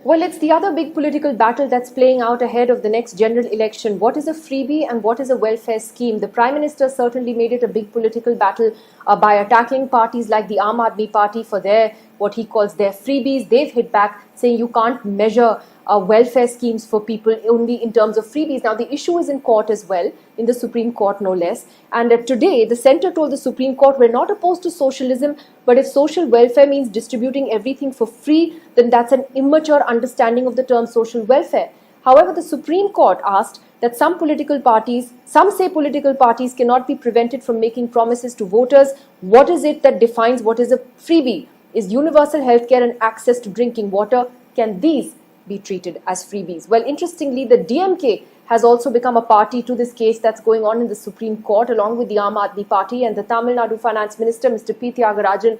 Well, it's the other big political battle that's playing out ahead of the next general election. What is a freebie and what is a welfare scheme? The Prime Minister certainly made it a big political battle by attacking parties like the Aam Aadmi Party for their, what he calls their freebies. They've hit back saying you can't measure welfare schemes for people only in terms of freebies. Now, the issue is in court as well, in the Supreme Court no less. And today, the centre told the Supreme Court, we're not opposed to socialism, but if social welfare means distributing everything for free, then that's an immature understanding of the term social welfare. However, the Supreme Court asked that some say political parties cannot be prevented from making promises to voters. What is it that defines what is a freebie? Is universal healthcare and access to drinking water? Can these be treated as freebies? Well, interestingly, the DMK has also become a party to this case that's going on in the Supreme Court, along with the Aam Aadmi Party, and the Tamil Nadu Finance Minister, Mr. P. Thiagarajan,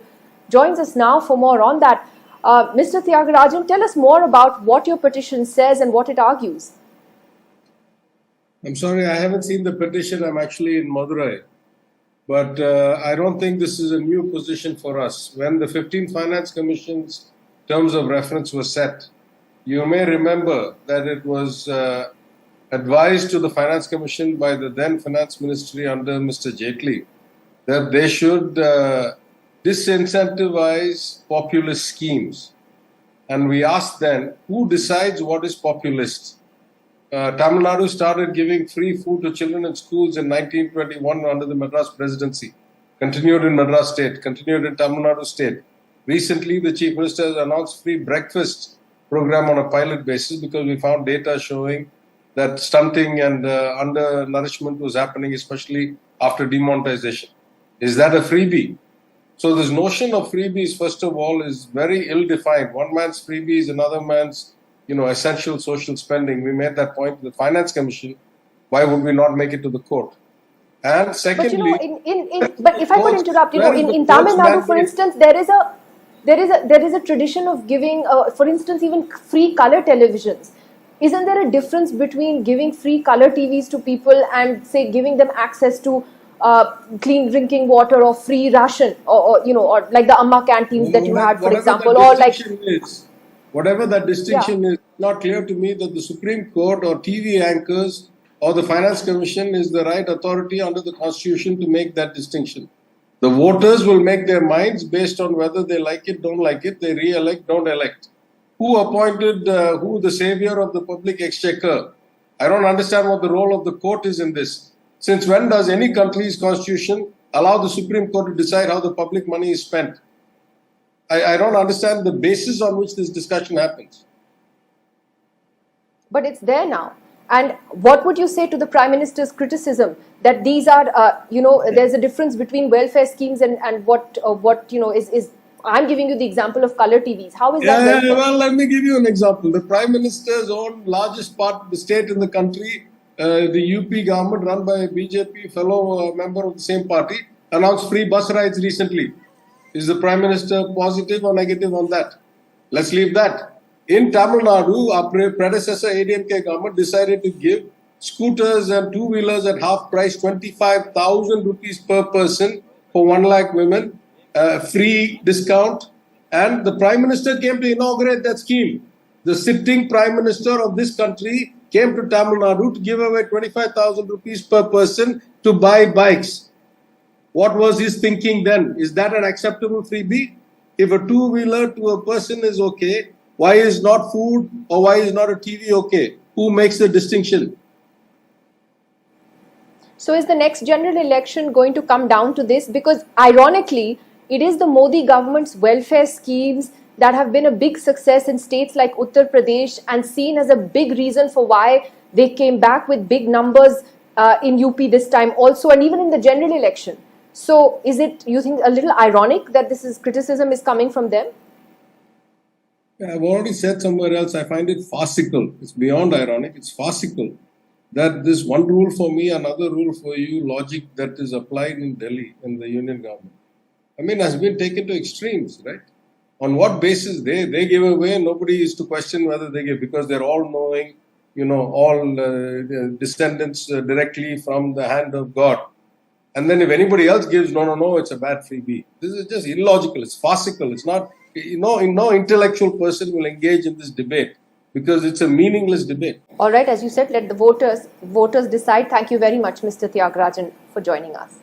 joins us now for more on that. Mr. Thiagarajan, tell us more about what your petition says and what it argues. I'm sorry, I haven't seen the petition. I'm actually in Madurai. But I don't think this is a new position for us. When the 15th Finance Commission's terms of reference were set, you may remember that it was advised to the Finance Commission by the then Finance Ministry under Mr. Jaitley that they should disincentivize populist schemes. And we asked then, who decides what is populist? Tamil Nadu started giving free food to children in schools in 1921 under the Madras Presidency, continued in Madras State, continued in Tamil Nadu State. Recently, the Chief Minister has announced free breakfast program on a pilot basis because we found data showing that stunting and undernourishment was happening, especially after demonetization. Is that a freebie? So this notion of freebies, first of all, is very ill-defined. One man's freebie is another man's essential social spending. We made that point to the Finance Commission. Why would we not make it to the court? And secondly, but if I could interrupt, in Tamil Nadu, for instance, there is a tradition of giving, for instance, even free color televisions. Isn't there a difference between giving free color TVs to people and, say, giving them access to clean drinking water or free ration, or like the Amma canteens that you had, for example, or like. Whatever that distinction is, not clear to me that the Supreme Court or TV anchors or the Finance Commission is the right authority under the Constitution to make that distinction. The voters will make their minds based on whether they like it, don't like it, they re-elect, don't elect. Who appointed who the savior of the public exchequer? I don't understand what the role of the court is in this. Since when does any country's constitution allow the Supreme Court to decide how the public money is spent? I don't understand the basis on which this discussion happens. But it's there now. And what would you say to the Prime Minister's criticism that these are, there's a difference between welfare schemes and what is I'm giving you the example of color TVs. How is that? Well, let me give you an example. The Prime Minister's own largest part, the state in the country, the UP government run by a BJP fellow member of the same party, announced free bus rides recently. Is the Prime Minister positive or negative on that? Let's leave that. In Tamil Nadu, our predecessor ADMK government decided to give scooters and two-wheelers at half price, 25,000 rupees per person for 1 lakh women, free discount. And the Prime Minister came to inaugurate that scheme. The sitting Prime Minister of this country came to Tamil Nadu to give away 25,000 rupees per person to buy bikes. What was his thinking then? Is that an acceptable freebie? If a two-wheeler to a person is okay, why is not food or why is not a TV okay? Who makes the distinction? So is the next general election going to come down to this? Because ironically, it is the Modi government's welfare schemes that have been a big success in states like Uttar Pradesh and seen as a big reason for why they came back with big numbers in UP this time also, and even in the general election. So is it, you think, a little ironic that criticism is coming from them? I've already said somewhere else, I find it farcical. It's beyond ironic, it's farcical. That this one rule for me, another rule for you, logic that is applied in Delhi, in the union government, has been taken to extremes, right? On what basis they give away, nobody is to question whether they give, because they're all knowing, all descendants directly from the hand of God. And then if anybody else gives, no, it's a bad freebie. This is just illogical, it's farcical, no intellectual person will engage in this debate because it's a meaningless debate. All right, as you said, let the voters decide. Thank you very much, Mr. Tyagarajan, for joining us.